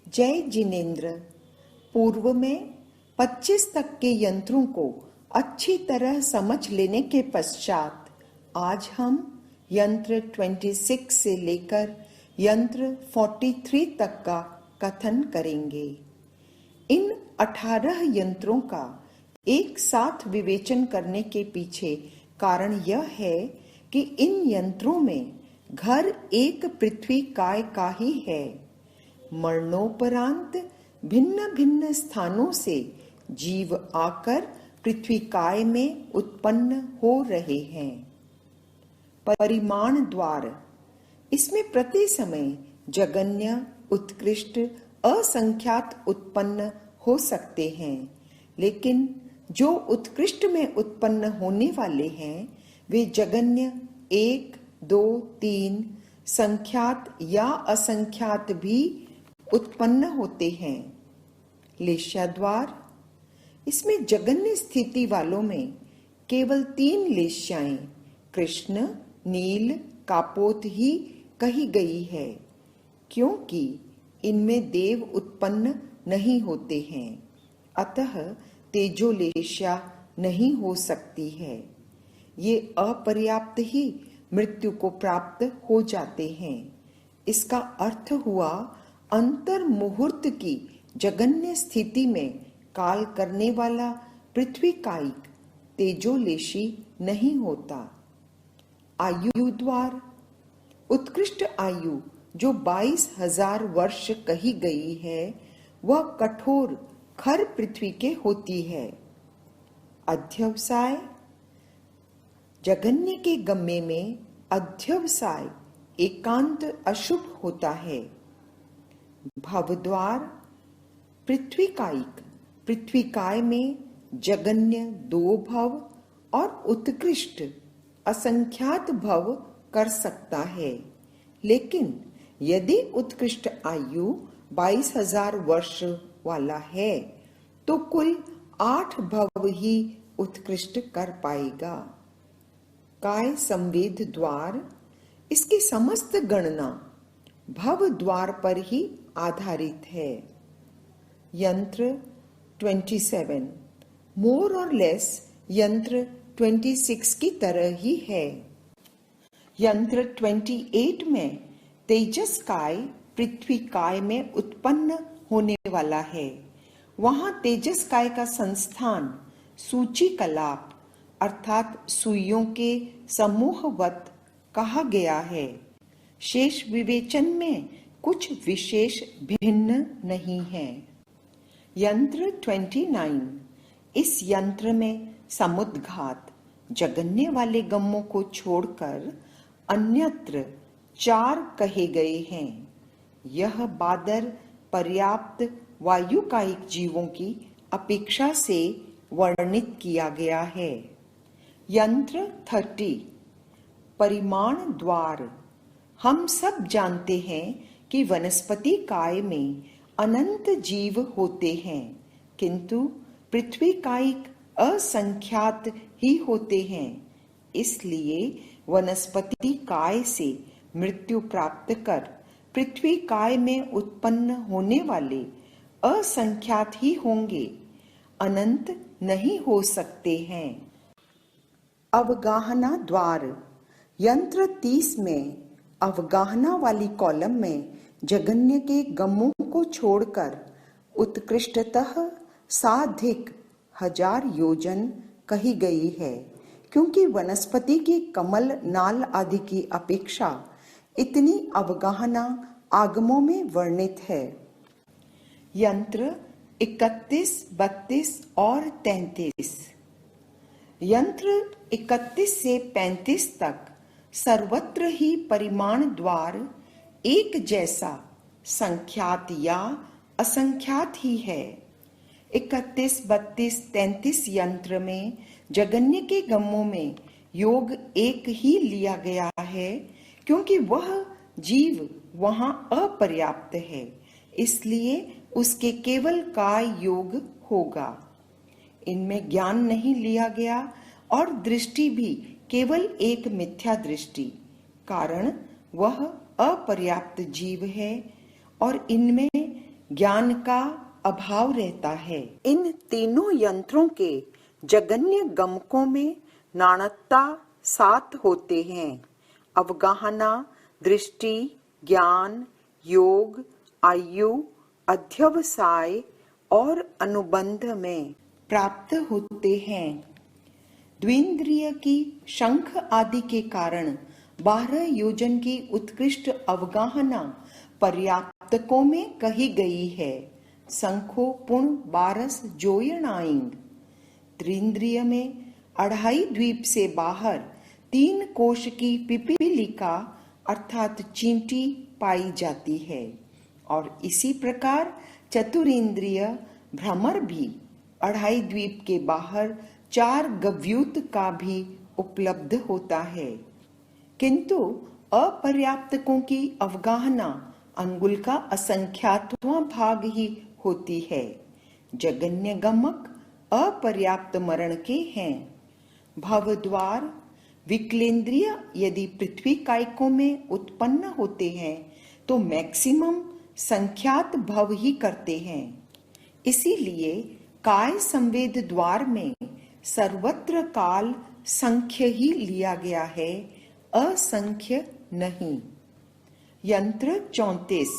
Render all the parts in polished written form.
जय जिनेन्द्र। पूर्व में 25 तक के यंत्रों को अच्छी तरह समझ लेने के पश्चात आज हम यंत्र 26 से लेकर यंत्र 43 तक का कथन करेंगे। इन 18 यंत्रों का एक साथ विवेचन करने के पीछे कारण यह है कि इन यंत्रों में घर एक पृथ्वी काय का ही है। मरणोपरांत भिन्न भिन्न स्थानों से जीव आकर पृथ्वी काय में उत्पन्न हो रहे हैं। परिमाण द्वार, इसमें प्रति समय जगन्य, उत्कृष्ट, असंख्यात उत्पन्न हो सकते हैं, लेकिन जो उत्कृष्ट में उत्पन्न होने वाले हैं वे जगन्य 1, 2, 3 संख्यात या असंख्यात भी उत्पन्न होते हैं। लेश्याद्वार, इसमें जगन्य स्थिति वालों में केवल 3 लेश्याएं कृष्ण, नील, कापोत ही कही गई है, क्योंकि इनमें देव उत्पन्न नहीं होते हैं, अतः तेजोलेश्या नहीं हो सकती है। ये अपर्याप्त ही मृत्यु को प्राप्त हो जाते हैं। इसका अर्थ हुआ अंतर मुहूर्त की जगन्य स्थिति में काल करने वाला पृथ्वी कायिक तेजोलेशी नहीं होता। आयु द्वार, उत्कृष्ट आयु जो 22,000 वर्ष कही गई है वह कठोर खर पृथ्वी के होती है। अध्यवसाय, जगन्य के गम्य में अध्यवसाय एकांत अशुभ होता है। भवद्वार, पृथ्वी कायिक पृथ्वी काय में जगन्य 2 भव और उत्कृष्ट असंख्यात भव कर सकता है, लेकिन यदि उत्कृष्ट आयु 22,000 वर्ष वाला है तो कुल 8 भव ही उत्कृष्ट कर पाएगा। काय संवेद द्वार, इसकी समस्त गणना भव द्वार पर ही आधारित है। यंत्र 27 मोर और लेस यंत्र 26 की तरह ही है। यंत्र 28 में तेजस काय पृथ्वी काय में उत्पन्न होने वाला है। वहां तेजस काय का संस्थान सूची कलाप अर्थात सुइयों के समूहवत कहा गया है। शेष विवेचन में कुछ विशेष भिन्न नहीं है। यंत्र 29, इस यंत्र में समुद्घात जगन्य वाले गम्मों को छोड़कर अन्यत्र 4 कहे गए हैं। यह बादर पर्याप्त वायुकायिक जीवों की अपेक्षा से वर्णित किया गया है। यंत्र 30, परिमाण द्वार, हम सब जानते हैं कि वनस्पति काय में अनंत जीव होते हैं, किंतु पृथ्वी कायिक असंख्यात ही होते हैं। इसलिए वनस्पति काय से मृत्यु प्राप्त कर पृथ्वी काय में उत्पन्न होने वाले असंख्यात ही होंगे, अनंत नहीं हो सकते हैं। अवगाहना द्वार, यंत्र 30 में अवगाहना वाली कॉलम में जगन्य के गम्मों को छोड़कर उत्कृष्टतः साधिक 1000 योजन कही गई है, क्योंकि वनस्पति की कमल नाल आदि की अपेक्षा इतनी अवगाहना आगमों में वर्णित है। यंत्र 31, 32 और 33, यंत्र 31 से 35 तक सर्वत्र ही परिमाण द्वार एक जैसा संख्यात या असंख्यात ही है। 31, 32, 33 यंत्र में जगन्य के गम्मों में योग एक ही लिया गया है, क्योंकि वह जीव वहां अपर्याप्त है, इसलिए उसके केवल काय योग होगा। इनमें ज्ञान नहीं लिया गया और दृष्टि भी केवल एक मिथ्या दृष्टि, कारण वह अपर्याप्त जीव है और इनमें ज्ञान का अभाव रहता है। इन तीनों यंत्रों के जगन्य गमकों में नाणत्ता 7 होते हैं। अवगाहना, दृष्टि, ज्ञान, योग, आयु, अध्यवसाय और अनुबंध में प्राप्त होते हैं। द्विंद्रिय की शंख आदि के कारण 12 योजन की उत्कृष्ट अवगाहना पर्याप्तकों में कही गई है। शंखो पुण 12 जोयणाइंग। त्रिंद्रिय में 2.5 द्वीप से बाहर 3 कोश की पिपीलिका अर्थात चींटी पाई जाती है और इसी प्रकार चतुरिंद्रिय भ्रमर भी 2.5 द्वीप के बाहर 4 गव्यूत का भी उपलब्ध होता है। किंतु अपर्याप्तकों की अवगाहना अंगुल का असंख्यातवां भाग ही होती है। जगन्य गमक अपर्याप्त मरण के हैं। भवद्वार विकलेंद्रिय यदि पृथ्वी कायकों में उत्पन्न होते हैं तो मैक्सिमम संख्यात भव ही करते हैं। इसीलिए काय संवेद द्वार में सर्वत्र काल संख्य ही लिया गया है, असंख्य नहीं। यंत्र 34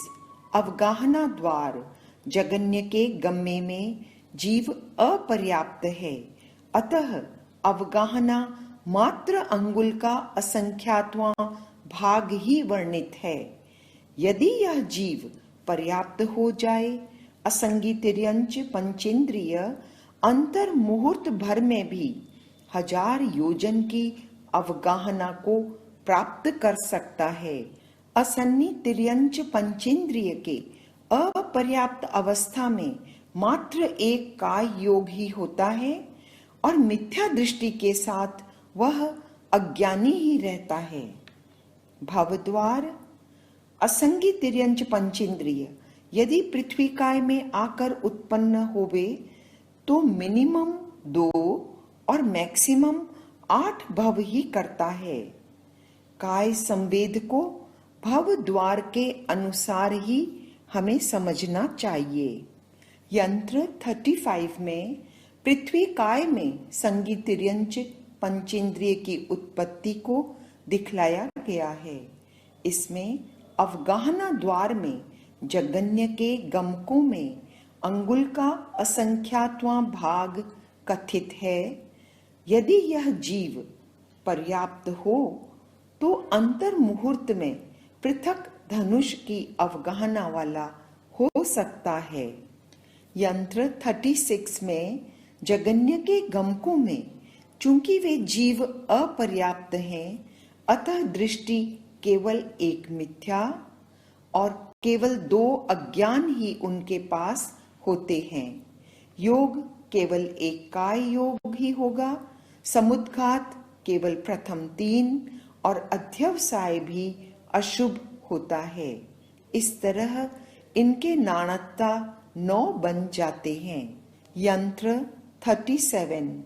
अवगाहना द्वार। जगन्य के गम्य में जीव अपर्याप्त है, अतः अवगाहना मात्र अंगुल का असंख्यातवां भाग ही वर्णित है। यदि यह जीव पर्याप्त हो जाए, असंगी तिर्यंच पंचेंद्रिय अंतर मुहूर्त भर में भी 1000 योजन की अवगाहना को प्राप्त कर सकता है। असन्नी तिर्यंच पंचेंद्रिय के अपर्याप्त अवस्था में मात्र एक काय योग ही होता है और मिथ्या दृष्टि के साथ वह अज्ञानी ही रहता है। भवद्वार असंगी तिर्यंच पंचेंद्रिय यदि पृथ्वी काय में आकर उत्पन्न होवे तो मिनिमम 2 और मैक्सिमम 8 भव ही करता है। काय संवेद को भव द्वार के अनुसार ही हमें समझना चाहिए। यंत्र 35 में पृथ्वी काय में संगी तिर्यंच पंचेंद्रिय की उत्पत्ति को दिखलाया गया है। इसमें अवगाहना द्वार में जगन्य के गमकों में अंगुल का असंख्यातवां भाग कथित है। यदि यह जीव पर्याप्त हो तो अंतर मुहूर्त में पृथक धनुष की अवगाहना वाला हो सकता है। यंत्र 36 में जगन्य के गमकों में चूंकि वे जीव अपर्याप्त हैं, अतः दृष्टि केवल एक मिथ्या और केवल 2 अज्ञान ही उनके पास होते हैं। योग केवल एक काय योग ही होगा। समुद्घात केवल प्रथम 3 और अध्यवसाय भी अशुभ होता है। इस तरह इनके नाणत्ता 9 बन जाते हैं। यंत्र 37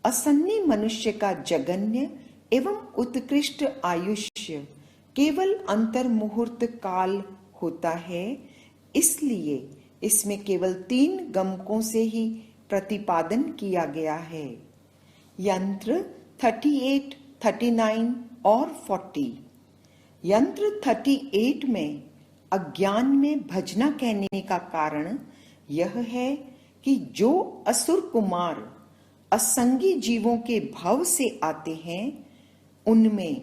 असन्नी मनुष्य का जगन्य एवं उत्कृष्ट आयुष्य केवल अंतर मुहूर्त काल होता है, इसलिए इसमें केवल 3 गमकों से ही प्रतिपादन किया गया है। यंत्र 38, 39 और 40। यंत्र 38 में अज्ञान में भजना कहने का कारण यह है कि जो असुर कुमार असंगी जीवों के भव से आते हैं, उनमें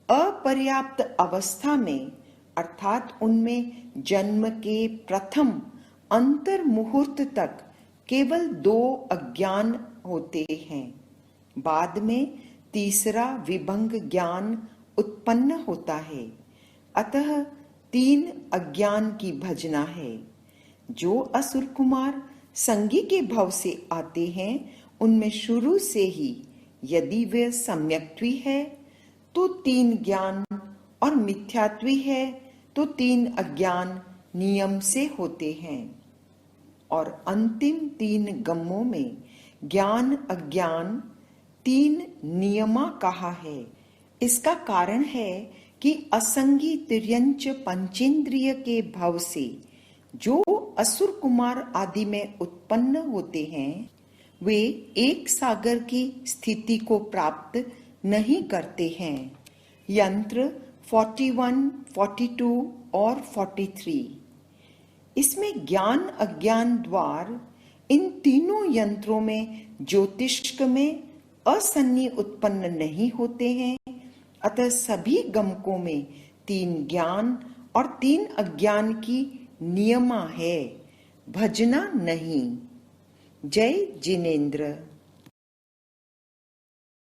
अपर्याप्त अवस्था में अर्थात उनमें जन्म के प्रथम अंतर मुहूर्त तक केवल 2 अज्ञान होते हैं। बाद में तीसरा विभंग ज्ञान उत्पन्न होता है, अतः 3 अज्ञान की भजना है। जो असुर कुमार संगी के भव से आते हैं, उनमें शुरू से ही यदि वे सम्यक्त्वी है तो 3 ज्ञान और मिथ्यात्वी है तो 3 अज्ञान नियम से होते हैं। और अंतिम 3 गम्मों में ज्ञान अज्ञान 3 नियमा कहा है। इसका कारण है कि असंगी तिर्यंच पंचेंद्रिय के भव से जो असुर कुमार आदि में उत्पन्न होते हैं, वे एक सागर की स्थिति को प्राप्त नहीं करते हैं। यंत्र 41, 42 और 43। इसमें ज्ञान अज्ञान द्वार इन तीनों यंत्रों में ज्योतिष्क में असन्नी उत्पन्न नहीं होते हैं। अतः सभी गमकों में 3 ज्ञान और 3 अज्ञान की नियमा है, भजना नहीं। जय जिनेन्द्र।